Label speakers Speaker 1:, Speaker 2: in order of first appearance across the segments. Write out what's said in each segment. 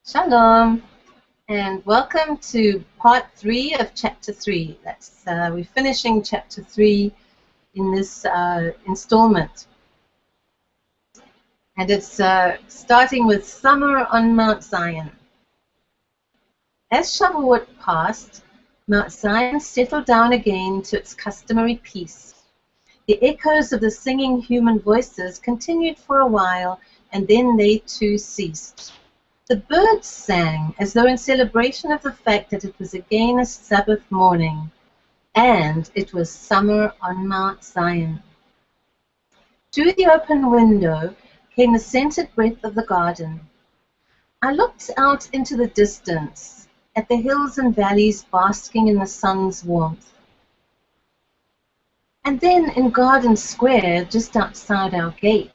Speaker 1: Shalom, and welcome to part 3 of chapter 3. We're finishing chapter 3 in this installment, and it's starting with summer on Mount Zion. As Shavuot passed, Mount Zion settled down again to its customary peace. The echoes of the singing human voices continued for a while, and then they too ceased. The birds sang as though in celebration of the fact that it was again a Sabbath morning, and it was summer on Mount Zion. Through the open window came the scented breath of the garden. I looked out into the distance, at the hills and valleys basking in the sun's warmth. And then in Garden Square, just outside our gate,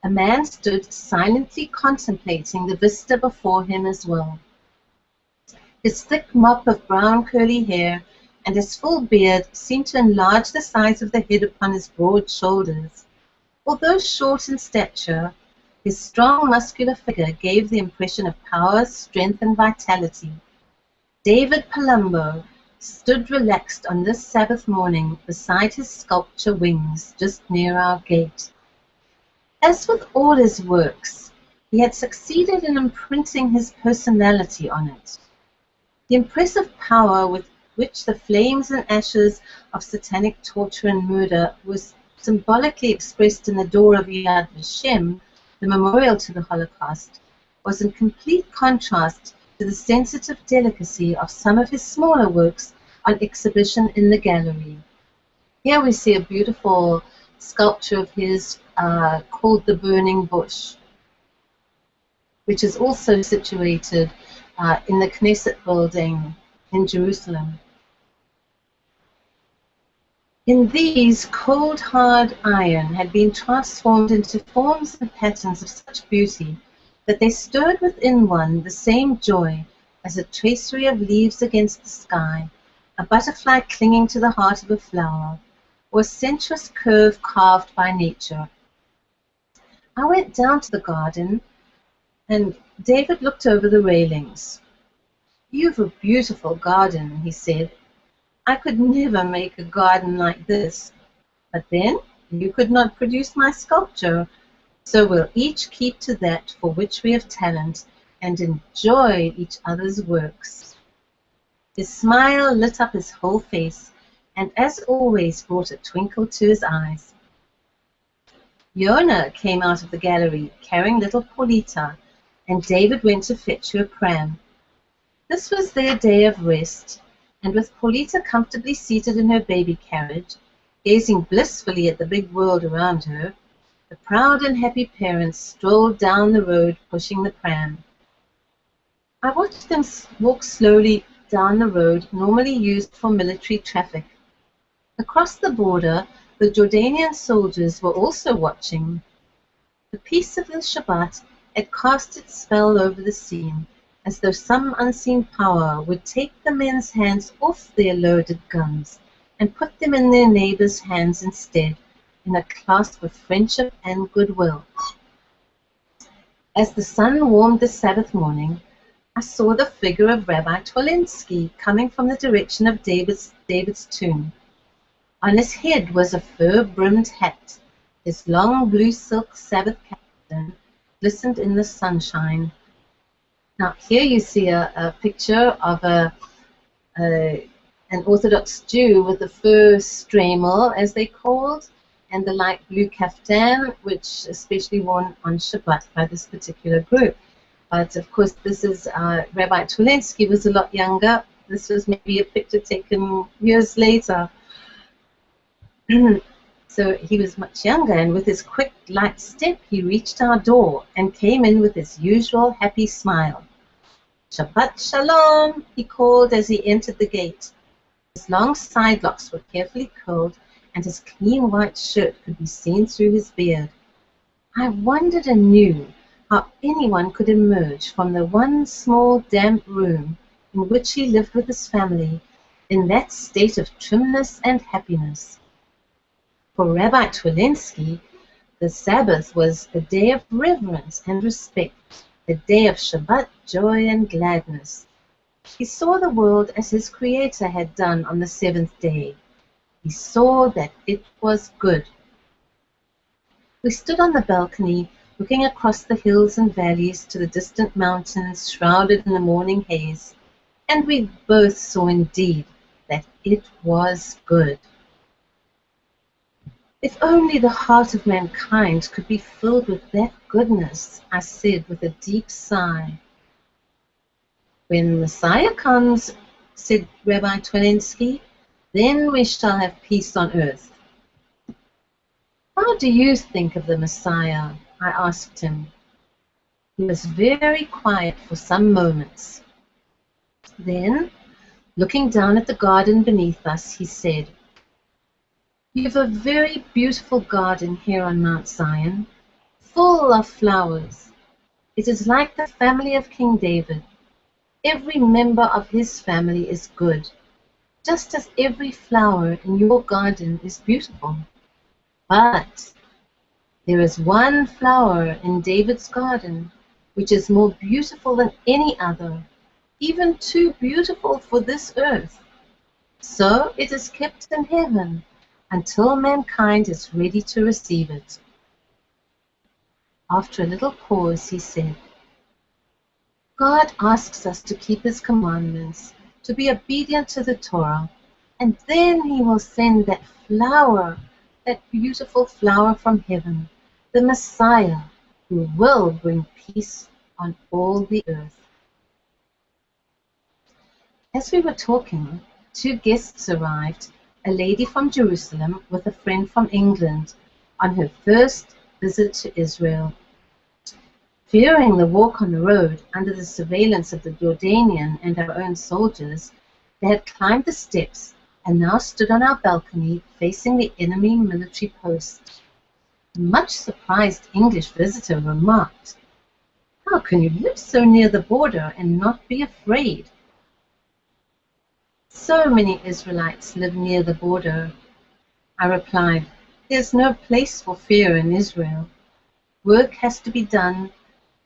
Speaker 1: a man stood silently contemplating the vista before him as well. His thick mop of brown curly hair and his full beard seemed to enlarge the size of the head upon his broad shoulders. Although short in stature, his strong muscular figure gave the impression of power, strength, and vitality. David Palumbo stood relaxed on this Sabbath morning beside his sculpture wings just near our gate. As with all his works, he had succeeded in imprinting his personality on it. The impressive power with which the flames and ashes of satanic torture and murder was symbolically expressed in the door of Yad Vashem, the memorial to the Holocaust, was in complete contrast to the sensitive delicacy of some of his smaller works on exhibition in the gallery. Here we see a beautiful sculpture of his called The Burning Bush, which is also situated in the Knesset building in Jerusalem. In these, cold, hard iron had been transformed into forms and patterns of such beauty that they stirred within one the same joy as a tracery of leaves against the sky, a butterfly clinging to the heart of a flower, or a sensuous curve carved by nature. I went down to the garden, and David looked over the railings. "You've a beautiful garden," he said. "I could never make a garden like this. But then, you could not produce my sculpture, so we'll each keep to that for which we have talent and enjoy each other's works." His smile lit up his whole face, and as always brought a twinkle to his eyes. Yona came out of the gallery carrying little Paulita, and David went to fetch her pram. This was their day of rest, and with Paulita comfortably seated in her baby carriage, gazing blissfully at the big world around her, the proud and happy parents strolled down the road pushing the pram. I watched them walk slowly down the road normally used for military traffic. Across the border, the Jordanian soldiers were also watching. The peace of the Shabbat had cast its spell over the scene, as though some unseen power would take the men's hands off their loaded guns and put them in their neighbors' hands instead, in a clasp of friendship and goodwill. As the sun warmed the Sabbath morning, I saw the figure of Rabbi Tolensky coming from the direction of David's tomb. On his head was a fur-brimmed hat. His long blue silk Sabbath kaftan glistened in the sunshine. Now here you see a picture of an Orthodox Jew with the fur stremel, as they called, and the light blue kaftan, which especially worn on Shabbat by this particular group. But of course, this is Rabbi Tolensky was a lot younger. This was maybe a picture taken years later. So he was much younger, and with his quick, light step, he reached our door and came in with his usual happy smile. "Shabbat Shalom," he called as he entered the gate. His long side locks were carefully curled, and his clean white shirt could be seen through his beard. I wondered anew how anyone could emerge from the one small damp room in which he lived with his family in that state of trimness and happiness. For Rabbi Tolensky, the Sabbath was a day of reverence and respect. the day of Shabbat joy and gladness. He saw the world as his Creator had done on the seventh day. He saw that it was good. We stood on the balcony, looking across the hills and valleys to the distant mountains shrouded in the morning haze, and we both saw indeed that it was good. If only the heart of mankind could be filled with that goodness, I said with a deep sigh. When Messiah comes, said Rabbi Tolensky, then we shall have peace on earth. How do you think of the Messiah? I asked him. He was very quiet for some moments. Then, looking down at the garden beneath us, he said, "You've a very beautiful garden here on Mount Zion, full of flowers. It is like the family of King David. Every member of his family is good, just as every flower in your garden is beautiful. But there is one flower in David's garden which is more beautiful than any other, even too beautiful for this earth. So it is kept in heaven until mankind is ready to receive it." After a little pause, he said, "God asks us to keep his commandments, to be obedient to the Torah, and then he will send that flower, that beautiful flower from heaven, the Messiah, who will bring peace on all the earth." As we were talking, two guests arrived, a lady from Jerusalem with a friend from England, on her first visit to Israel. Fearing the walk on the road under the surveillance of the Jordanian and our own soldiers, they had climbed the steps and now stood on our balcony facing the enemy military post. A much surprised English visitor remarked, "How can you live so near the border and not be afraid?" "So many Israelites live near the border," I replied. "There's no place for fear in Israel. Work has to be done,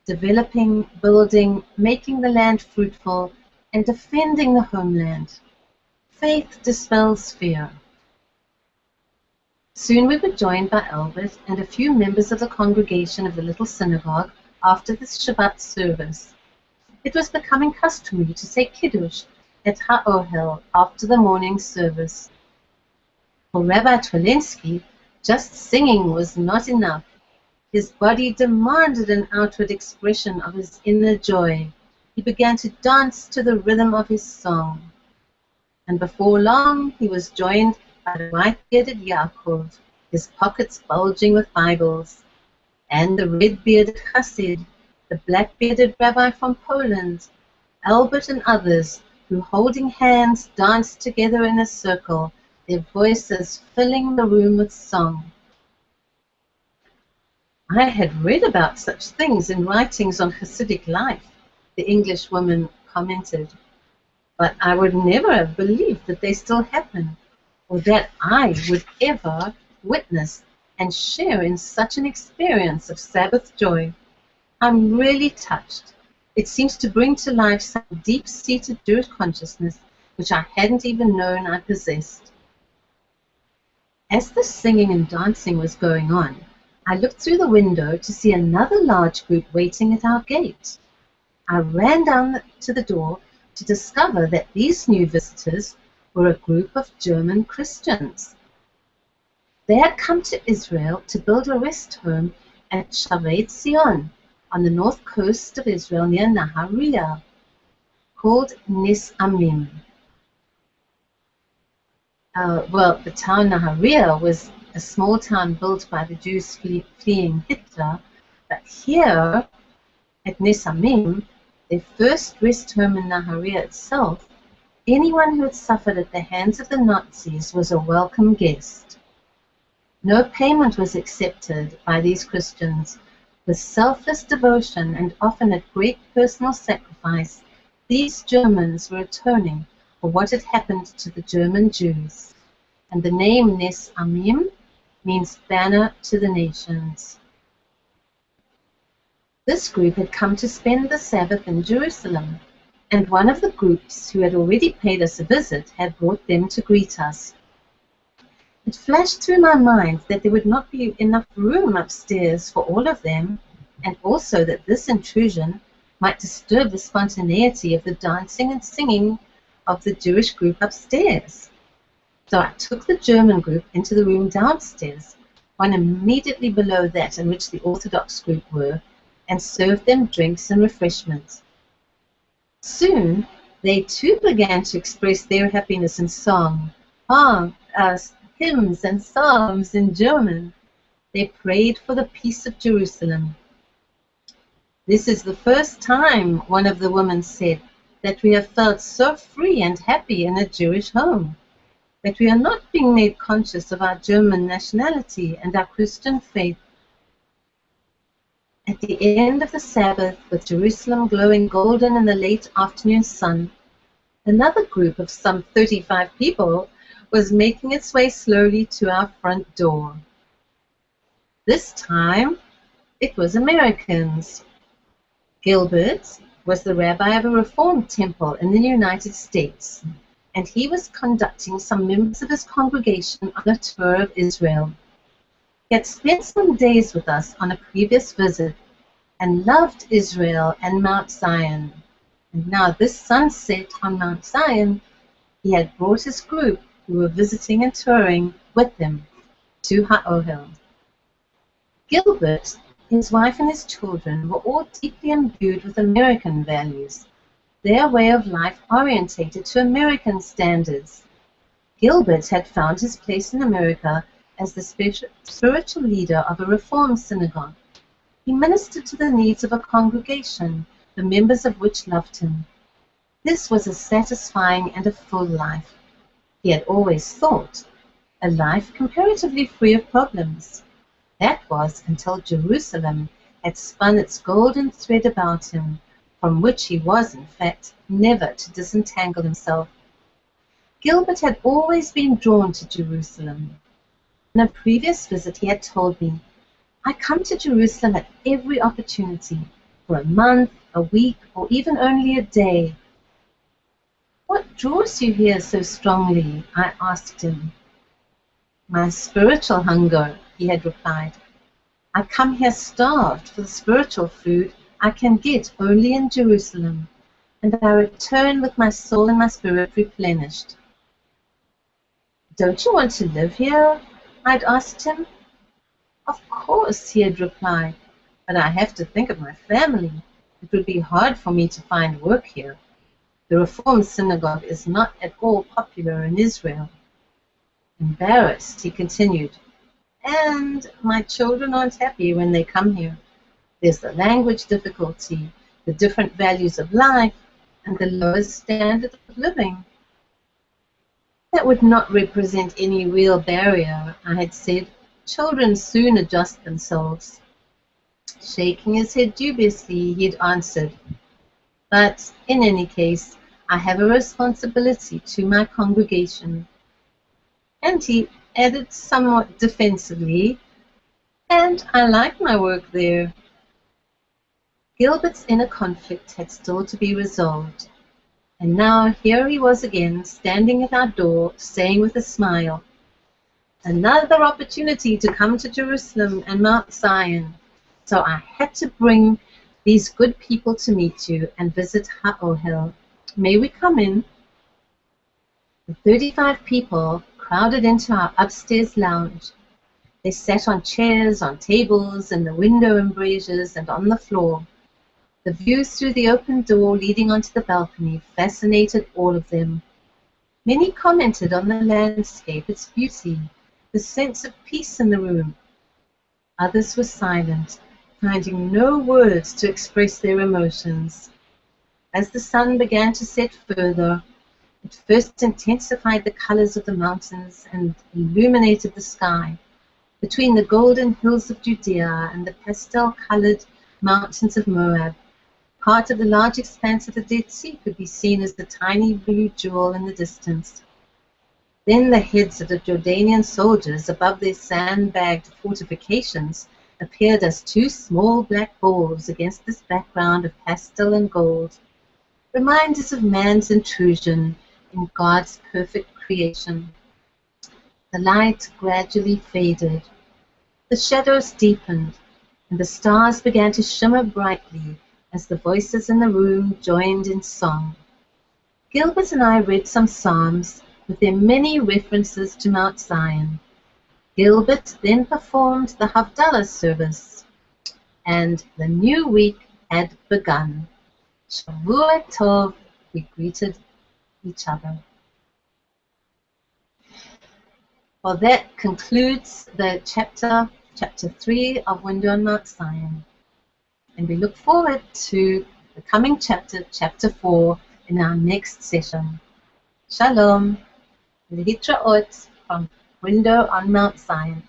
Speaker 1: developing, building, making the land fruitful, and defending the homeland. Faith dispels fear." Soon we were joined by Albert and a few members of the congregation of the little synagogue after the Shabbat service. It was becoming customary to say Kiddush at Ha'ohel after the morning service. For Rabbi Tolensky, just singing was not enough. His body demanded an outward expression of his inner joy. He began to dance to the rhythm of his song. And before long, he was joined by the white-bearded Yaakov, his pockets bulging with Bibles, and the red-bearded Chassid, the black-bearded rabbi from Poland, Albert and others who, holding hands, danced together in a circle, their voices filling the room with song. "I had read about such things in writings on Hasidic life," the English woman commented, "but I would never have believed that they still happen, or that I would ever witness and share in such an experience of Sabbath joy. I'm really touched. It seems to bring to life some deep-seated Jewish consciousness which I hadn't even known I possessed." As the singing and dancing was going on, I looked through the window to see another large group waiting at our gate. I ran down to the door to discover that these new visitors were a group of German Christians. They had come to Israel to build a rest home at Shavei Zion, on the north coast of Israel near Nahariya, called Nis Amim. The town Nahariya was a small town built by the Jews fleeing Hitler, but here at Nis Amim, their first rest home in Nahariya itself, anyone who had suffered at the hands of the Nazis was a welcome guest. No payment was accepted by these Christians. With selfless devotion and often at great personal sacrifice, these Germans were atoning for what had happened to the German Jews. And the name Nes Amim means banner to the nations. This group had come to spend the Sabbath in Jerusalem, and one of the groups who had already paid us a visit had brought them to greet us. It flashed through my mind that there would not be enough room upstairs for all of them, and also that this intrusion might disturb the spontaneity of the dancing and singing of the Jewish group upstairs. So I took the German group into the room downstairs, one immediately below that in which the Orthodox group were, and served them drinks and refreshments. Soon, they too began to express their happiness in song, hymns and psalms in German. They prayed for the peace of Jerusalem. "This is the first time," one of the women said, "that we have felt so free and happy in a Jewish home, that we are not being made conscious of our German nationality and our Christian faith." At the end of the Sabbath, with Jerusalem glowing golden in the late afternoon sun, another group of some 35 people was making its way slowly to our front door. This time, it was Americans. Gilbert was the rabbi of a Reformed temple in the United States, and he was conducting some members of his congregation on a tour of Israel. He had spent some days with us on a previous visit and loved Israel and Mount Zion. And now this sunset on Mount Zion, he had brought his group, who were visiting and touring, with him to Ha'ohel. Gilbert, his wife and his children were all deeply imbued with American values, their way of life orientated to American standards. Gilbert had found his place in America as the spiritual leader of a Reformed synagogue. He ministered to the needs of a congregation, the members of which loved him. This was a satisfying and a full life. He had always thought, a life comparatively free of problems. That was until Jerusalem had spun its golden thread about him, from which he was, in fact, never to disentangle himself. Gilbert had always been drawn to Jerusalem. In a previous visit he had told me, "I come to Jerusalem at every opportunity, for a month, a week, or even only a day." "What draws you here so strongly?" I asked him. "My spiritual hunger," he had replied. "I come here starved for the spiritual food I can get only in Jerusalem, and I return with my soul and my spirit replenished." "Don't you want to live here?" I'd asked him. "Of course," he had replied, "but I have to think of my family. It would be hard for me to find work here. The Reformed synagogue is not at all popular in Israel." Embarrassed, he continued, "And my children aren't happy when they come here. There's the language difficulty, the different values of life, and the lowest standard of living." "That would not represent any real barrier," I had said. "Children soon adjust themselves." Shaking his head dubiously, he had answered, "But in any case, I have a responsibility to my congregation." And he added somewhat defensively, "And I like my work there." Gilbert's inner conflict had still to be resolved. And now here he was again, standing at our door, saying with a smile, "Another opportunity to come to Jerusalem and Mount Zion. So I had to bring these good people to meet you and visit Ha'ohel. May we come in?" The 35 people crowded into our upstairs lounge. They sat on chairs, on tables, in the window embrasures, and on the floor. The views through the open door leading onto the balcony fascinated all of them. Many commented on the landscape, its beauty, the sense of peace in the room. Others were silent, finding no words to express their emotions. As the sun began to set further, it first intensified the colors of the mountains and illuminated the sky. Between the golden hills of Judea and the pastel-colored mountains of Moab, part of the large expanse of the Dead Sea could be seen as the tiny blue jewel in the distance. Then the heads of the Jordanian soldiers above their sandbagged fortifications appeared as two small black balls against this background of pastel and gold, reminders of man's intrusion in God's perfect creation. The light gradually faded, the shadows deepened, and the stars began to shimmer brightly as the voices in the room joined in song. Gilbert and I read some psalms with their many references to Mount Zion. Gilbert then performed the Havdalah service, and the new week had begun. Shavua Tov, we greeted each other. Well, that concludes the chapter 3 of Window on Mount Zion. And we look forward to the coming chapter 4, in our next session. Shalom. Litraot from Window on Mount Zion.